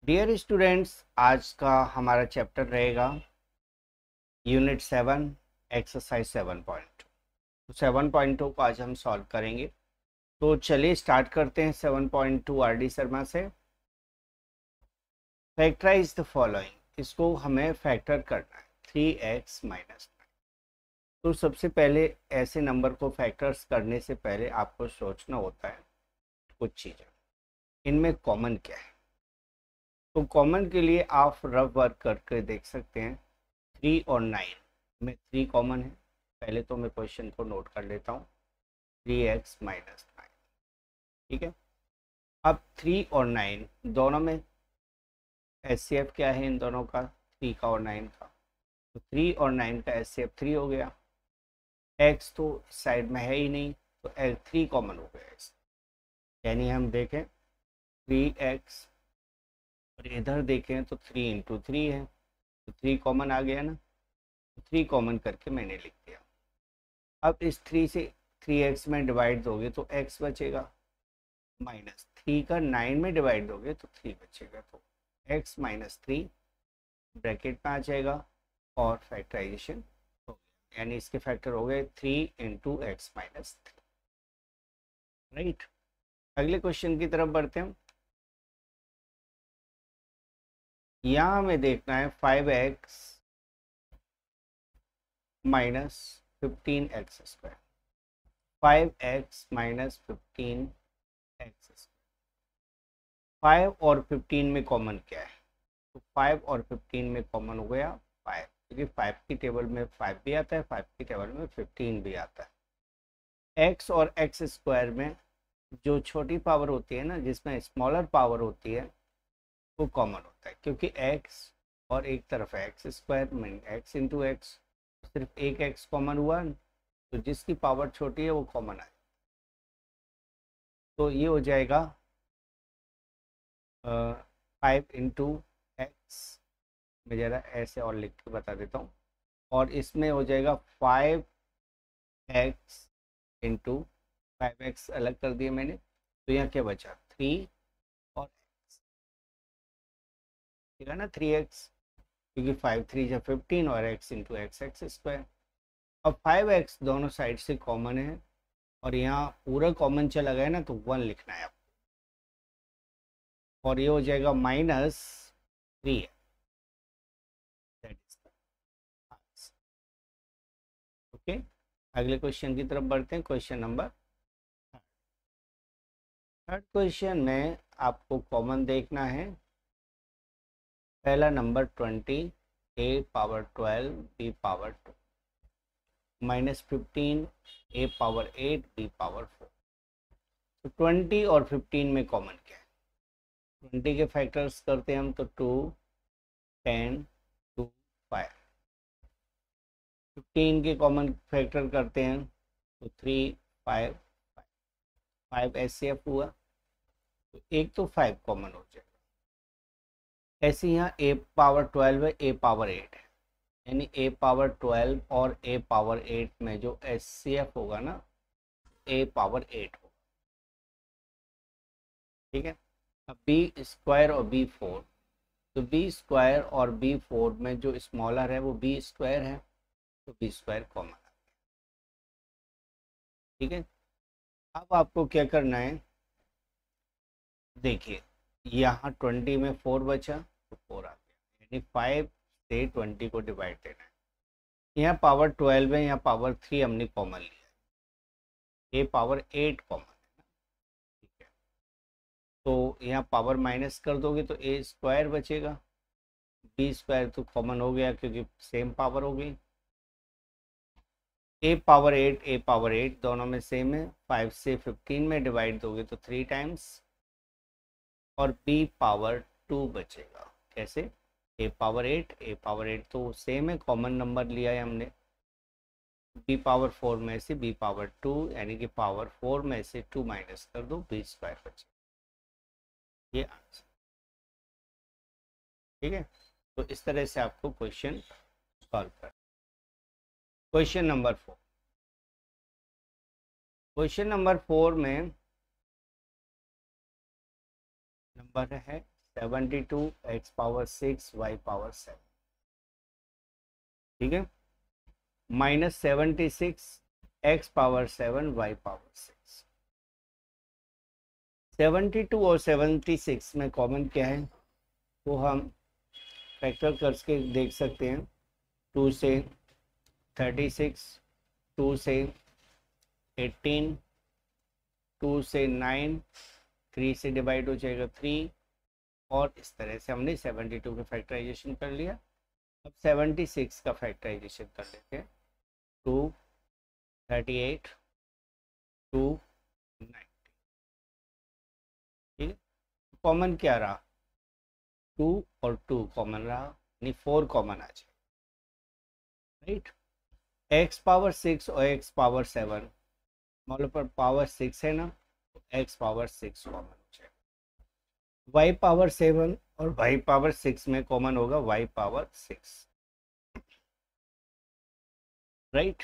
Dear students, आज का हमारा चैप्टर रहेगा यूनिट 7 एक्सरसाइज 7.2। तो 7.2 को आज हम सॉल्व करेंगे। तो चलिए स्टार्ट करते हैं 7.2 आर.डी. शर्मा से। फैक्टराइज द फॉलोइंग, इसको हमें फैक्टर करना है 3x माइनस 9। तो सबसे पहले ऐसे नंबर को फैक्टर्स करने से पहले आपको सोचना होता है कुछ चीज़ें, इनमें कॉमन क्या है। तो कॉमन के लिए आप रफ वर्क करके देख सकते हैं। 3 और 9 में 3 कॉमन है। पहले तो मैं क्वेश्चन को नोट कर लेता हूँ, 3x माइनस 9। ठीक है, अब 3 और 9 दोनों में एचसीएफ क्या है इन दोनों का, 3 का और 9 का। तो 3 और 9 का एचसीएफ 3 हो गया। x तो साइड में है ही नहीं, तो 3 कॉमन हो गया इस, यानी हम देखें 3x और इधर देखें तो 3 इंटू 3 है, तो 3 कॉमन आ गया ना। 3 कॉमन करके मैंने लिख दिया। अब इस 3 से 3x में डिवाइड दोगे तो x बचेगा, माइनस 3 का 9 में डिवाइड दोगे तो 3 बचेगा। तो x माइनस 3 ब्रैकेट में आ जाएगा और फैक्टराइजेशन हो गया, यानी इसके फैक्टर हो गए 3 इंटू एक्स माइनस 3। राइट, अगले क्वेश्चन की तरफ बढ़ते हैं। यहाँ हमें देखना है 5x minus 15x square. 5x minus 15x, 5 और 15 में कॉमन क्या है। तो 5 और 15 में कॉमन हो गया 5, क्योंकि 5 की टेबल में 5 भी आता है, 5 की टेबल में 15 भी आता है। x और x स्क्वायर में जो छोटी पावर होती है ना, जिसमें स्मॉलर पावर होती है, वो कॉमन होता है। क्योंकि x और एक तरफ है x square mean x into x, सिर्फ एक x कॉमन हुआ, तो जिसकी पावर छोटी है वो कॉमन आए। तो ये हो जाएगा 5 इंटू एक्स, मैं ज़रा ऐसे और लिख के बता देता हूँ, और इसमें हो जाएगा 5x इंटू 5x अलग कर दिया मैंने, तो यहाँ क्या बचा 3 और x, ठीक है ना 3x, क्योंकि 5 3 जा 15 और x into x x square. अब 5x दोनों साइड से कॉमन है और यहाँ पूरा कॉमन चला गया ना, तो 1 लिखना है आपको, और ये हो जाएगा माइनस 3 है। ओके, अगले क्वेश्चन की तरफ बढ़ते हैं। क्वेश्चन नंबर थर्ड क्वेश्चन में आपको कॉमन देखना है। पहला number 20 a power 12 b power 2 minus 15 a power 8 b power 4। तो 20 और 15 में कॉमन क्या है। 20 के फैक्टर्स करते हैं हम, तो 2 10 2 5। 15 के कॉमन फैक्टर करते हैं तो 3 5 5 एचसीएफ हुआ, तो एक तो 5 कॉमन हो जाएगा। ऐसे यहाँ a पावर 12 है, a पावर 8 है, यानी a पावर 12 और a पावर 8 में जो एचसीएफ होगा ना, a पावर 8 होगा। ठीक है, अब b स्क्वायर और b4, तो b स्क्वायर और b4 में जो स्मॉलर है वो b स्क्वायर है, तो b स्क्वायर कॉमन है। ठीक है, अब आपको क्या करना है, देखिए यहाँ 20 में 4 बचा तो 4 आ गया, यानी 5 से 20 को डिवाइड देना है। यहाँ पावर 12 है, यहाँ पावर 3 हमने कॉमन लिया है, a पावर 8 कॉमन है ना। ठीक है, तो यहाँ पावर माइनस कर दोगे तो a स्क्वायर बचेगा, b स्क्वायर तो कॉमन हो गया क्योंकि सेम पावर हो गई। a पावर 8 दोनों में सेम है, 5 से 15 में डिवाइड दोगे तो 3 टाइम्स, और b पावर 2 बचेगा। कैसे, a पावर 8 तो सेम है, कॉमन नंबर लिया है हमने। b पावर 4 में से b पावर 2, यानी कि पावर 4 में से 2 माइनस कर दो, b स्क्वायर बचेगा। ये आंसर। ठीक है, तो इस तरह से आपको क्वेश्चन सॉल्व कर। क्वेश्चन नंबर 4, क्वेश्चन नंबर 4 में नंबर है 72 x पावर 6 y पावर 7, ठीक है, minus 76 x power 7 y power 6। 72 और 76 में कॉमन क्या है वो हम फैक्टर करके देख सकते हैं। 2 से 36, 2 से 18, 2 से 9, 3 से डिवाइड हो जाएगा 3, और इस तरह से हमने 72 का फैक्टराइजेशन कर लिया। अब 76 का फैक्टराइजेशन कर लेते हैं। 2, 38, 2, 9, ठीक है। कॉमन क्या रहा, 2 और 2 कॉमन रहा, यानी 4 कॉमन आ जाए, राइट। x पावर 6 और x पावर 7, मान पर पावर 6 है ना, तो x पावर 6 कॉमन हो जाएगा। y पावर 7 और y पावर 6 में कॉमन होगा y पावर 6, राइट।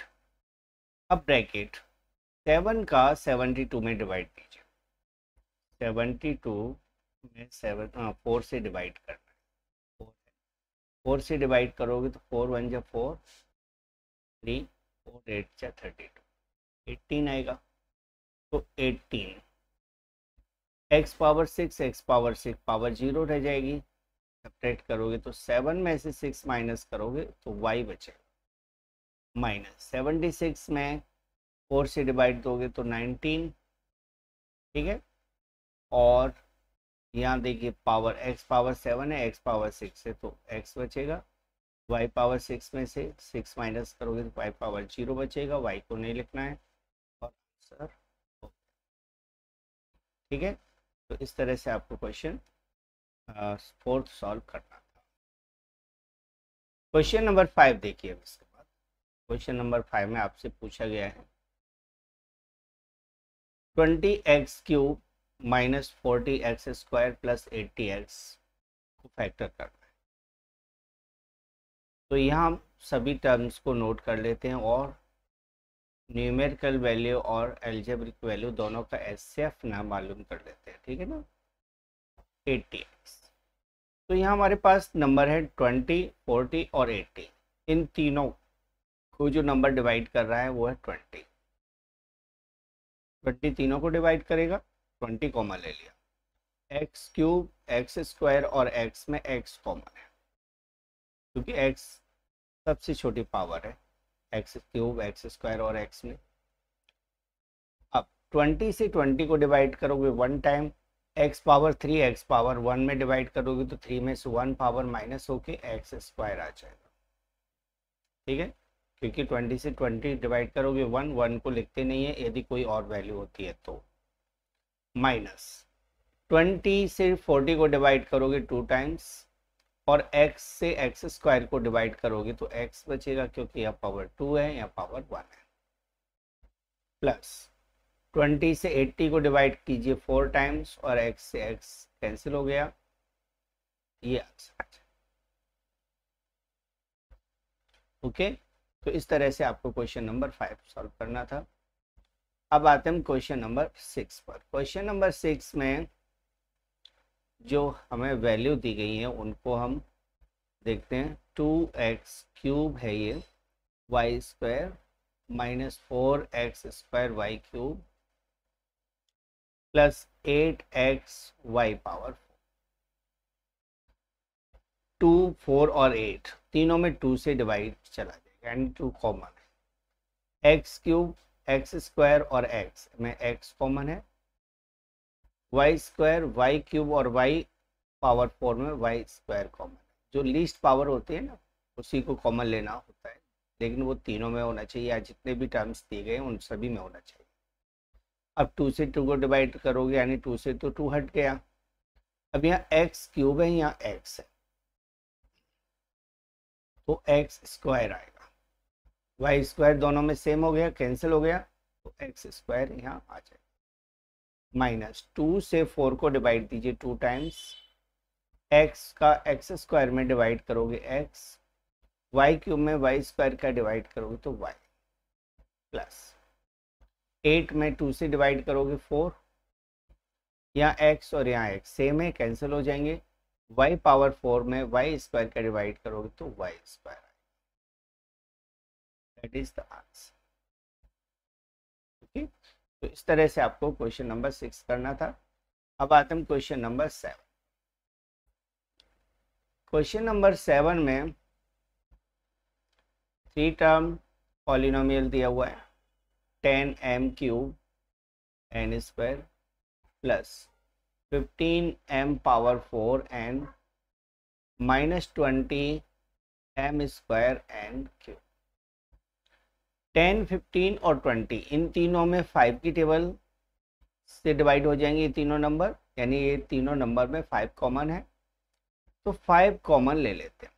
अब ब्रैकेट 7 का 72 में डिवाइड कीजिए। 72 में 4 से डिवाइड करना है। 4 से डिवाइड करोगे तो 4 1 जा 4, 3, 4 8 जा 32, 18 आएगा। तो 18 x power 6, x power 6 power 0 रह जाएगी। सब्ट्रैक्ट करोगे तो 7 में से 6 माइनस करोगे तो y बचेगा, माइनस 76 में 4 से डिवाइड दोगे तो 19, ठीक है। और यहाँ देखिए पावर x पावर 7 है, x पावर 6 है, तो x बचेगा। y पावर 6 में से 6 माइनस करोगे तो y पावर 0 बचेगा, y को नहीं लिखना है, और आंसर, ठीक है। तो इस तरह से आपको क्वेश्चन 4th सॉल्व करना था। क्वेश्चन नंबर 5 देखिए। इसके बाद क्वेश्चन नंबर 5 में आपसे पूछा गया है 20x cube minus 40x square plus 80x को फैक्टर करना है। तो यहाँ हम सभी टर्म्स को नोट कर लेते हैं और न्यूमेरिकल वैल्यू और एल्जेब्रिक वैल्यू दोनों का एचसीएफ नाम मालूम कर लेते हैं, ठीक है ना। 80x, तो यहाँ हमारे पास नंबर है 20, 40 और 80। इन तीनों को जो नंबर डिवाइड कर रहा है वो है 20। 20 तीनों को डिवाइड करेगा, 20 कॉमन ले लिया। एक्स क्यूब, एक्स स्क्वायर और एक्स में एक्स कॉमन है क्योंकि एक्स सबसे छोटी पावर है, एक्स क्यूब, एक्स स्क्वायर और एक्स में। अब 20 से 20 को डिवाइड करोगे 1 time, x power 3 x power 1 में डिवाइड करोगे तो 3 में से 1 पावर माइनस होके एक्स स्क्वायर आ जाएगा, ठीक है। क्योंकि 20 से 20 डिवाइड करोगे 1 को लिखते नहीं है, यदि कोई और वैल्यू होती है तो। माइनस 20 से 40 को डिवाइड करोगे 2 टाइम्स, और x से एक्स स्क्वायर को डिवाइड करोगे तो x बचेगा क्योंकि यह पावर 2 है, या पावर 1 है। प्लस 20 से 80 को डिवाइड कीजिए 4 टाइम्स, और x से x कैंसिल हो गया, ये आंसर। ओके, तो इस तरह से आपको क्वेश्चन नंबर 5 सॉल्व करना था। अब आते हैं क्वेश्चन नंबर 6 पर। क्वेश्चन नंबर 6 में जो हमें वैल्यू दी गई है उनको हम देखते हैं। 2x क्यूब है ये, Y square minus 4x square Y cube plus 8x Y power 2, 4 और 8 तीनों में 2 से डिवाइड चला जाएगा, यानी 2 कॉमन है। एक्स क्यूब, एक्स स्क्वायर और एक्स में एक्स कॉमन है। वाई स्क्वायर, वाई क्यूब और वाई पावर 4 में वाई स्क्वायर कॉमन है। जो लीस्ट पावर होती है ना उसी को कॉमन लेना होता है, लेकिन वो तीनों में होना चाहिए, या जितने भी टर्म्स दिए गए उन सभी में होना चाहिए। अब 2 से 2 को डिवाइड करोगे यानी 2 से तो 2 हट गया। अब यहाँ एक्स क्यूब है, यहाँ एक्स है, तो एक्स स्क्वायर आएगा। वाई स्क्वायर दोनों में सेम हो गया, कैंसिल हो गया, तो एक्स स्क्वायर यहाँ आ जाएगा। माइनस 2 से 4 को डिवाइड दीजिए 2 टाइम्स, एक्स का एक्स स्क्वायर में डिवाइड करोगे एक्स, वाई क्यूब में वाई स्क्वायर का डिवाइड करोगे तो वाई, प्लस 8 में 2 से डिवाइड करोगे 4, यहाँ एक्स और यहाँ एक्स सेम है, कैंसिल हो जाएंगे, y पावर 4 में y स्क्वायर का डिवाइड करोगे तो y square, that is the answer. Okay, तो इस तरह से आपको क्वेश्चन नंबर 6 करना था। अब आते हैं क्वेश्चन नंबर 7। क्वेश्चन नंबर 7 में 3 टर्म पॉलिनोमियल दिया हुआ है 10m cube n square plus 15m power 4 n minus 20m square n cube. 10, 15 और 20 इन तीनों में 5 की टेबल से डिवाइड हो जाएंगे ये तीनों नंबर, यानी ये तीनों नंबर में 5 कॉमन है, तो 5 कॉमन ले लेते हैं।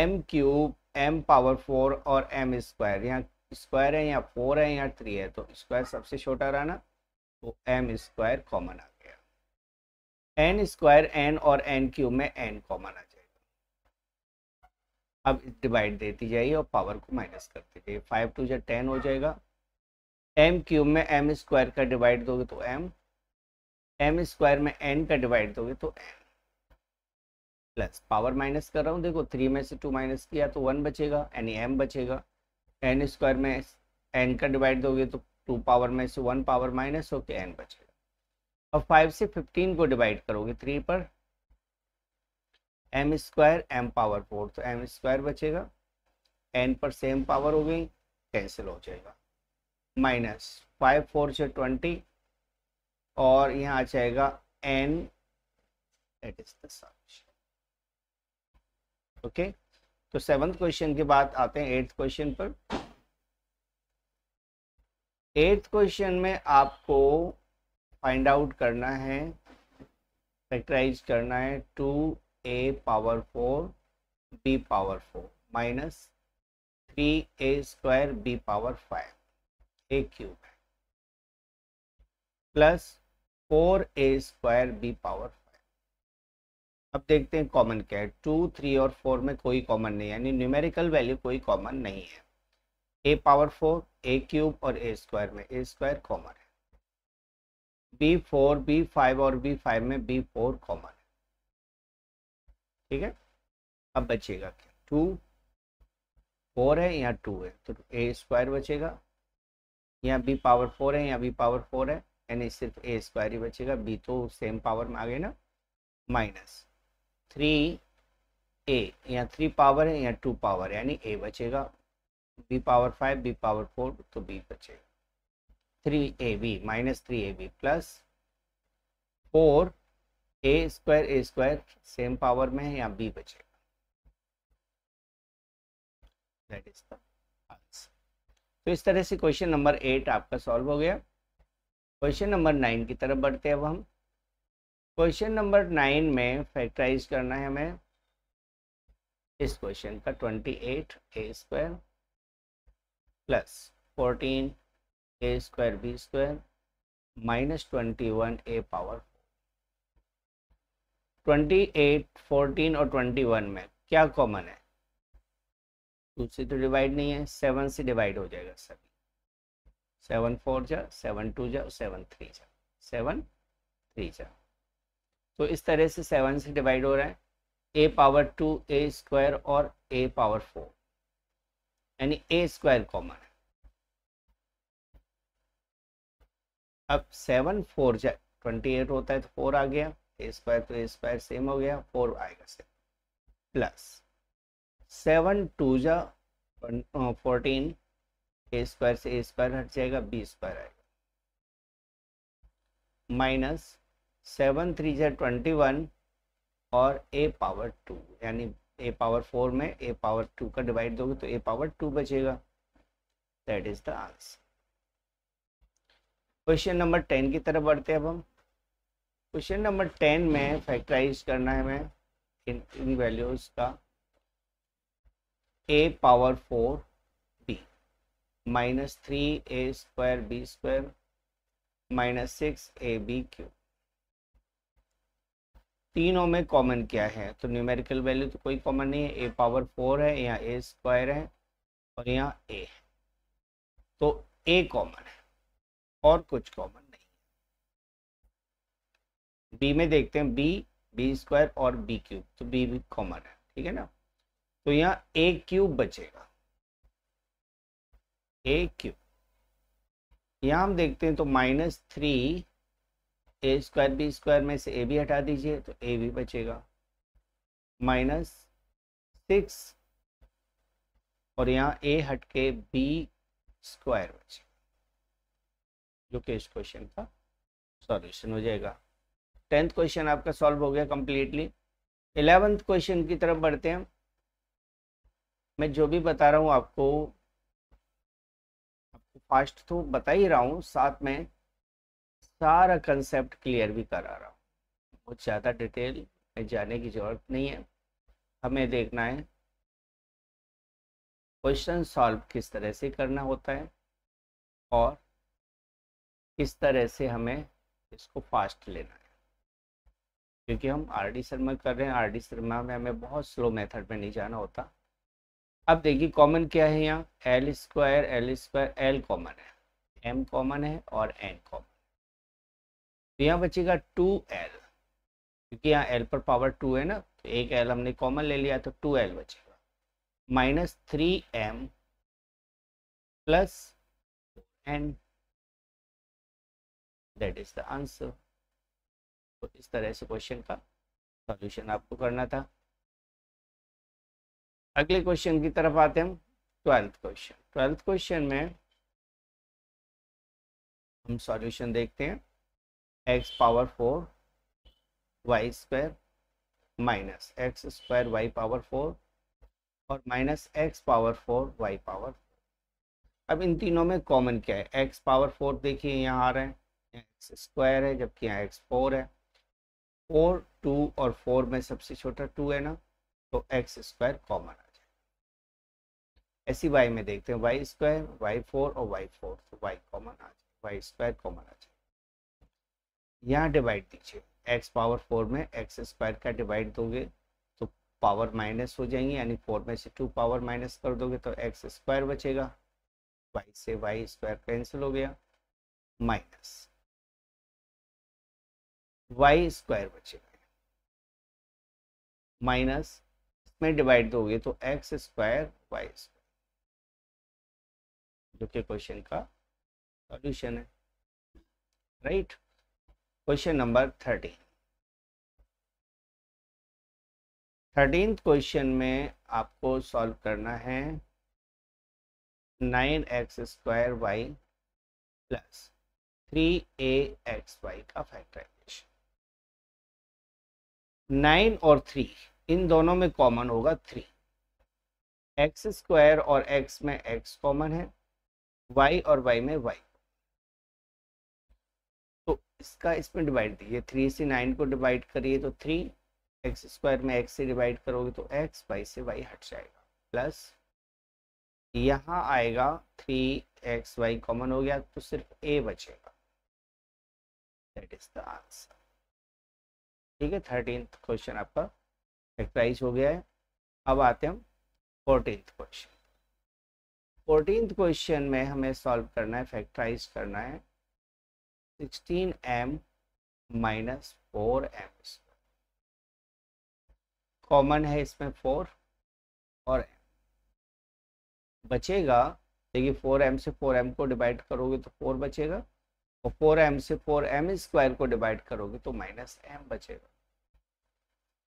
m क्यूब m पावर 4 और m स्क्वायर, यहाँ स्क्वायर है, यहाँ 4 है, यहाँ 3 है, तो स्क्वायर सबसे छोटा रहा ना, तो m स्क्वायर कॉमन आ गया। n स्क्वायर n और n क्यूब में n कॉमन आ जाएगा। अब डिवाइड देती जाइए और पावर को माइनस करते जाइए। 5 टू 10 हो जाएगा। m क्यूब में m स्क्वायर का डिवाइड दोगे तो m स्क्वायर में n का डिवाइड दोगे तो n, प्लस पावर माइनस कर रहा हूँ, देखो 3 में से 2 माइनस किया तो 1 बचेगा, यानी m बचेगा। n स्क्वायर में n का डिवाइड दोगे तो 2 पावर में से 1 पावर माइनस होके n बचेगा। अब 5 से 15 को डिवाइड करोगे 3 पर, m स्क्वायर m पावर 4, तो m स्क्वायर बचेगा, n पर सेम पावर हो गई, कैंसिल हो जाएगा। माइनस 5 4 से 20 और यहाँ आ जाएगा n, that is the solution. Okay, तो 7th क्वेश्चन के बाद आते हैं 8th क्वेश्चन पर। 8th क्वेश्चन में आपको फाइंड आउट करना है, फैक्टराइज करना है 2a पावर 4 b पावर 4 माइनस 3a square b power 5 a cube है plus 4a square b power 5। अब देखते हैं कॉमन क्या है। 2, 3 और 4 में कोई कॉमन नहीं है, यानी न्यूमेरिकल वैल्यू कोई कॉमन नहीं है। a पावर 4 a क्यूब और a स्क्वायर में a स्क्वायर कॉमन है। b4 b5 और b5 में b4 कॉमन है। ठीक है, अब बचेगा क्या, 2 4 है, यहाँ 2 है, तो a स्क्वायर बचेगा। यहाँ b पावर 4 है, यहाँ b पावर 4 है, यानी सिर्फ a स्क्वायर ही बचेगा, b तो सेम पावर में आ गए ना। माइनस 3a, यहाँ 3 पावर है, यहाँ 2 पावर है, यानी a बचेगा। b पावर 5 b पावर 4, तो b बचेगा। 3ab minus 3ab plus 4 a square same power में है, यहाँ b बचेगा, दैट इज द आंसर। तो इस तरह से क्वेश्चन नंबर 8 आपका सॉल्व हो गया। क्वेश्चन नंबर 9 की तरफ बढ़ते हैं अब हम। क्वेश्चन नंबर 9 में फैक्टराइज करना है हमें इस क्वेश्चन का 28a square plus 14a square b square minus 21a power 28, 14 और 21 में क्या कॉमन है, 2 से तो डिवाइड नहीं है, 7 से डिवाइड हो जाएगा सभी। 7 4 जा, 7 2 जा, 7 3 जा, 7 3 जा, तो इस तरह से 7 से डिवाइड हो रहा है। a पावर 2 a स्क्वायर और a पावर 4, यानी a स्क्वायर कॉमन है। अब 7 4 जा 28 होता है तो 4 आ गया, a स्क्वायर तो a स्क्वायर सेम हो गया, 4 आएगा सेम, प्लस 7 2 जा 14, a स्क्वायर से a स्क्वायर हट जाएगा, b स्क्वायर आएगा, माइनस 7 3 जा 21 और a पावर 2, यानी a पावर 4 में a पावर 2 का डिवाइड दोगे तो a पावर 2 बचेगा, that is the answer. Question number 10 की तरफ बढ़ते हैं अब हम। क्वेश्चन नंबर 10 में फैक्टराइज करना है हमें इन वैल्यूज का a power 4 b minus 3a square b square minus 6ab cube. तीनों में कॉमन क्या है, तो न्यूमेरिकल वैल्यू तो कोई कॉमन नहीं है, a पावर 4 है, यहाँ a स्क्वायर है और यहाँ a है, तो a कॉमन है और कुछ कॉमन नहीं। b में देखते हैं, b बी स्क्वायर और बी क्यूब, तो बी भी कॉमन है, ठीक है ना। तो यहाँ ए क्यूब बचेगा, ए क्यूब। यहाँ हम देखते हैं तो -3 ए स्क्वायर बी स्क्वायर में से ए भी हटा दीजिए तो ए भी बचेगा, -6 और यहाँ ए हट के बी स्क्वायर बचेगा, जो कि इस क्वेश्चन का सॉल्यूशन हो जाएगा। 10th क्वेश्चन आपका सॉल्व हो गया कंप्लीटली। 11th क्वेश्चन की तरफ बढ़ते हैं। मैं जो भी बता रहा हूँ आपको फास्ट तो बता ही रहा हूँ, साथ में सारा कंसेप्ट क्लियर भी करा रहा हूँ। बहुत ज़्यादा डिटेल में जाने की ज़रूरत नहीं है। हमें देखना है क्वेश्चन सॉल्व किस तरह से करना होता है और किस तरह से हमें इसको फास्ट लेना है, क्योंकि हम आर.डी. शर्मा कर रहे हैं। आर.डी. शर्मा में हमें बहुत स्लो मेथड में नहीं जाना होता। अब देखिए कॉमन क्या है, यहाँ एल स्क्वायर एल कॉमन है, एम कॉमन है और एन कॉमन। तो यहाँ बचेगा 2l, क्योंकि यहाँ l पर पावर 2 है ना, तो एक l हमने कॉमन ले लिया तो 2l बचेगा, -3m plus n, that is the answer. तो इस तरह से क्वेश्चन का सॉल्यूशन आपको करना था। अगले क्वेश्चन की तरफ आते हैं हम। 12th question. 12th क्वेश्चन में हम सॉल्यूशन देखते हैं। x power 4 Y square minus X square Y power 4 और minus X power 4 Y power 4। अब इन तीनों में कॉमन क्या है, x पावर 4 देखिए यहाँ आ रहा है, एक्स स्क्वायर है, जबकि यहाँ x 4 है। 4, 2 और 4 में सबसे छोटा 2 है ना, तो एक्स स्क्वायर कॉमन आ जाए। ऐसी y में देखते हैं, वाई स्क्वायर वाई 4 और वाई 4, तो y कॉमन आ जाए, वाई स्क्वायर कॉमन आ जाए। यहाँ डिवाइड दीजिए, x पावर 4 में एक्स स्क्वायर का डिवाइड दोगे तो पावर माइनस हो जाएंगे, यानी 4 में से 2 पावर माइनस कर दोगे तो एक्स स्क्वायर बचेगा, y से वाई स्क्वायर कैंसिल हो गया, माइनस वाई स्क्वायर बचेगा, माइनस इसमें डिवाइड दोगे तो एक्स स्क्वायर वाई स्क्वायर, जो कि क्वेश्चन का सॉल्यूशन है, right. Question number 13th question में आपको सॉल्व करना है 9x square y plus 3axy का फैक्टराइजेशन। 9 और 3 इन दोनों में कॉमन होगा 3, एक्स स्क्वायर और x में x कॉमन है, y और y में y, तो इसका इसमें डिवाइड दीजिए। 3 से 9 को डिवाइड करिए तो 3, एक्स स्क्वायर में x से डिवाइड करोगे तो x, y से y हट जाएगा, प्लस यहाँ आएगा 3xy कॉमन हो गया तो सिर्फ a बचेगा, दैट इज द आंसर। ठीक है, 13th क्वेश्चन आपका फैक्टराइज हो गया है। अब आते हैं हम 14th क्वेश्चन। 14th क्वेश्चन में हमें सॉल्व करना है, फैक्टराइज करना है 16m minus 4m square. Common है इसमें 4 और m बचेगा। देखिए 4m से 4m को डिवाइड करोगे तो 4 बचेगा, और 4m से 4m स्क्वायर को डिवाइड करोगे तो -m बचेगा,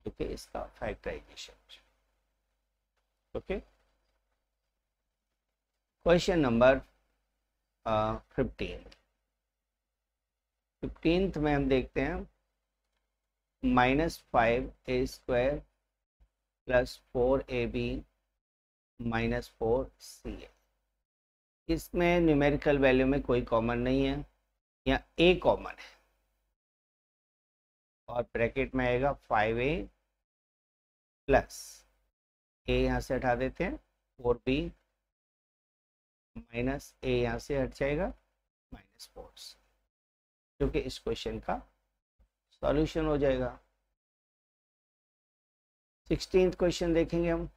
ओके, इसका factorisation. Okay, question number 15th में हम देखते हैं -5a square plus 4ab minus 4ca। इसमें न्यूमेरिकल वैल्यू में कोई कॉमन नहीं है, यहाँ a कॉमन है और ब्रैकेट में आएगा 5a प्लस a यहाँ से हटा देते हैं 4b माइनस a यहाँ से हट जाएगा -4c, जो कि इस क्वेश्चन का सॉल्यूशन हो जाएगा। 16th क्वेश्चन देखेंगे हम।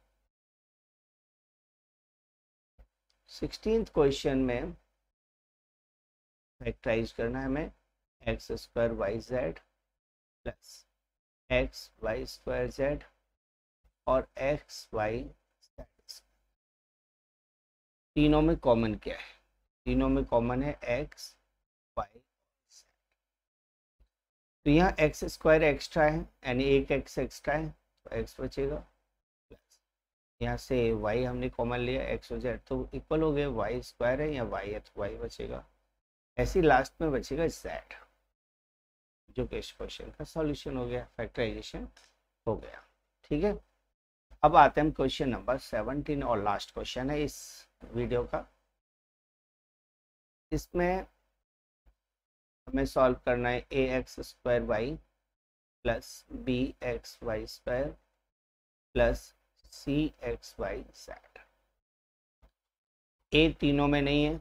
16th क्वेश्चन में फैक्टराइज करना है हमें x square Y Z plus X Y square Z और एक्स वाई जेड। तीनों में कॉमन क्या है? तीनों में कॉमन है एक्स वाई। तो यहाँ एक्स स्क्वायर एक्स्ट्रा है, यानी एक एक्स एक्स्ट्रा है, तो एक्स बचेगा प्लस यहाँ से वाई हमने कॉमन लिया एक्स और जेड, तो इक्वल हो गए, वाई स्क्वायर है या वाई है तो वाई बचेगा। ऐसे लास्ट में बचेगा जेड, जो कि इस क्वेश्चन का सॉल्यूशन हो गया, फैक्टराइजेशन हो गया। ठीक है, अब आते हैं हम क्वेश्चन नंबर 17 और लास्ट क्वेश्चन है इस वीडियो का। इसमें हमें सॉल्व करना है a x square y plus b x Y square plus c x Y z. A तीनों में नहीं है,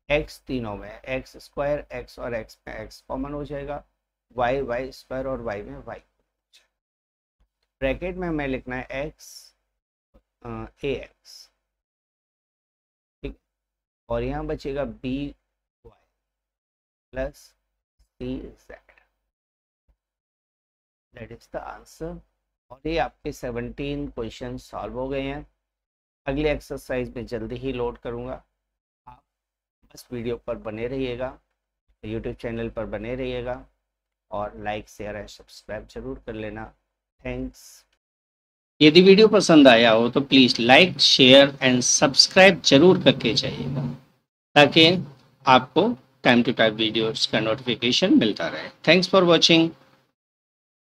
एक्स तीनों में है, एक्स स्क्वायर एक्स और एक्स में एक्स कॉमन हो जाएगा, वाई वाई स्क्वायर और वाई में वाई। ब्रैकेट में हमें लिखना है एक्स ए एक्स, ठीक, और यहाँ बचेगा B Y plus C Z, that is the answer. और ये आपके 17 क्वेश्चन सॉल्व हो गए हैं। अगले एक्सरसाइज में जल्दी ही लोड करूँगा, आप बस वीडियो पर बने रहिएगा, यूट्यूब चैनल पर बने रहिएगा और लाइक शेयर एंड सब्सक्राइब जरूर कर लेना। थैंक्स। यदि वीडियो पसंद आया हो तो please like share and subscribe जरूर करके जाइएगा, ताकि आपको टाइम टू टाइम वीडियोस का नोटिफिकेशन मिलता रहे। Thanks for watching.